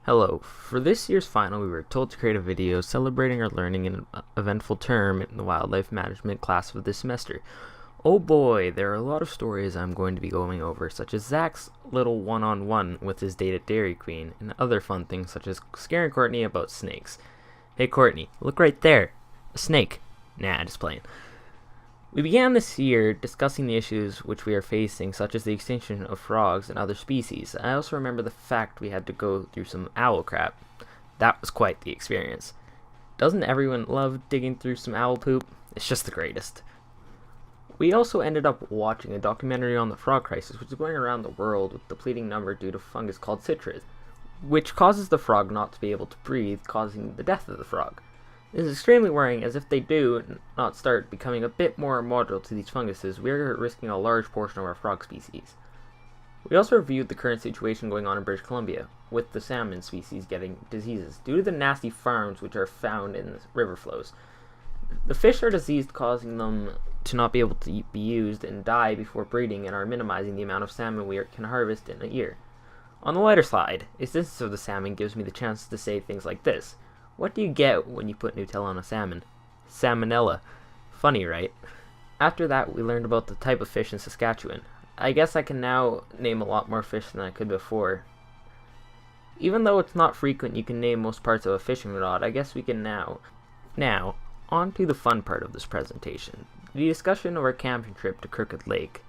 Hello. For this year's final, we were told to create a video celebrating our learning in an eventful term in the wildlife management class of this semester. Oh boy, there are a lot of stories I'm going to be going over, such as Zach's little one-on-one with his date at Dairy Queen, and other fun things such as scaring Courtney about snakes. Hey Courtney, look right there! A snake. Nah, just playing. We began this year discussing the issues which we are facing, such as the extinction of frogs and other species. I also remember the fact we had to go through some owl crap. That was quite the experience. Doesn't everyone love digging through some owl poop? It's just the greatest. We also ended up watching a documentary on the frog crisis, which is going around the world with depleting number due to fungus called citrus, which causes the frog not to be able to breathe, causing the death of the frog. This is extremely worrying, as if they do not start becoming a bit more immortal to these funguses, we are risking a large portion of our frog species. We also reviewed the current situation going on in British Columbia, with the salmon species getting diseases, due to the nasty farms which are found in the river flows. The fish are diseased, causing them to not be able to be used and die before breeding, and are minimizing the amount of salmon we can harvest in a year. On the lighter side, existence of the salmon gives me the chance to say things like this. What do you get when you put Nutella on a salmon? Salmonella. Funny, right? After that, we learned about the type of fish in Saskatchewan. I guess I can now name a lot more fish than I could before. Even though it's not frequent you can name most parts of a fishing rod, I guess we can now. Now, on to the fun part of this presentation. The discussion of our camping trip to Crooked Lake.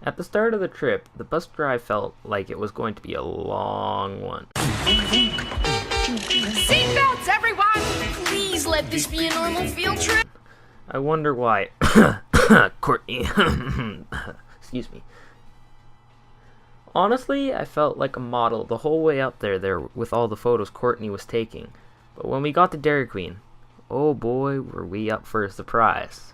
At the start of the trip, the bus drive felt like it was going to be a long one. Seatbelts, everyone! Please let this be a normal field trip. I wonder why. Courtney. Excuse me. Honestly, I felt like a model the whole way up there with all the photos Courtney was taking. But when we got to Dairy Queen, oh boy, were we up for a surprise.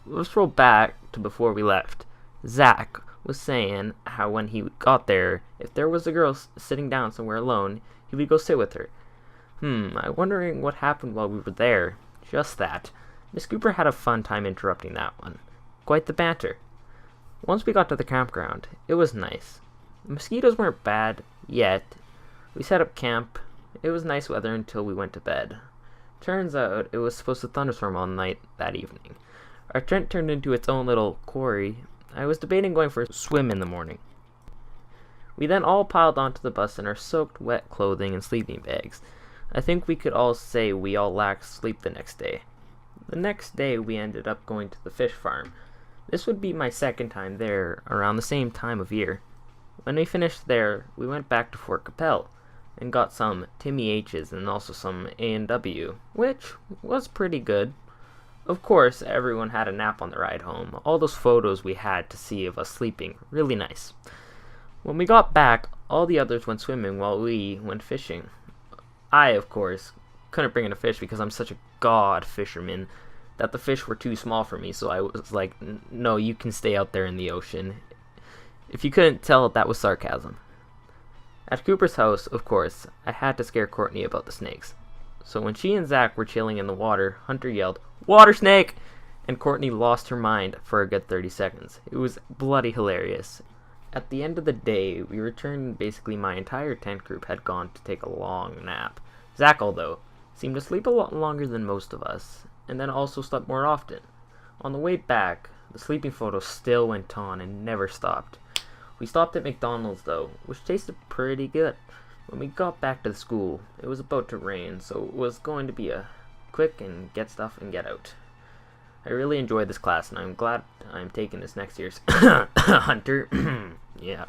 Let's roll back to before we left. Zach was saying how when he got there, if there was a girl sitting down somewhere alone, he would go sit with her. I'm wondering what happened while we were there. Just that. Miss Cooper had a fun time interrupting that one. Quite the banter. Once we got to the campground, it was nice. The mosquitoes weren't bad yet. We set up camp. It was nice weather until we went to bed. Turns out it was supposed to thunderstorm all night that evening. Our tent turned into its own little quarry. I was debating going for a swim in the morning. We then all piled onto the bus in our soaked, wet clothing and sleeping bags. I think we could all say we all lacked sleep the next day. The next day we ended up going to the fish farm. This would be my second time there, around the same time of year. When we finished there, we went back to Fort Capel and got some Timmy H's and also some A&W, which was pretty good. Of course, everyone had a nap on the ride home. All those photos we had to see of us sleeping, really nice. When we got back, all the others went swimming while we went fishing. I, of course, couldn't bring in a fish because I'm such a god fisherman that the fish were too small for me, so I was like, no, you can stay out there in the ocean. If you couldn't tell, that was sarcasm. At Cooper's house, of course, I had to scare Courtney about the snakes. So when she and Zach were chilling in the water, Hunter yelled, "Water snake!" and Courtney lost her mind for a good 30 seconds. It was bloody hilarious. At the end of the day, we returned and basically my entire tent group had gone to take a long nap. Zach, although, seemed to sleep a lot longer than most of us, and then also slept more often. On the way back, the sleeping photo still went on and never stopped. We stopped at McDonald's though, which tasted pretty good. When we got back to the school, it was about to rain, so it was going to be a quick and get stuff and get out. I really enjoyed this class, and I'm glad I'm taking this next year's Hunter. Yeah.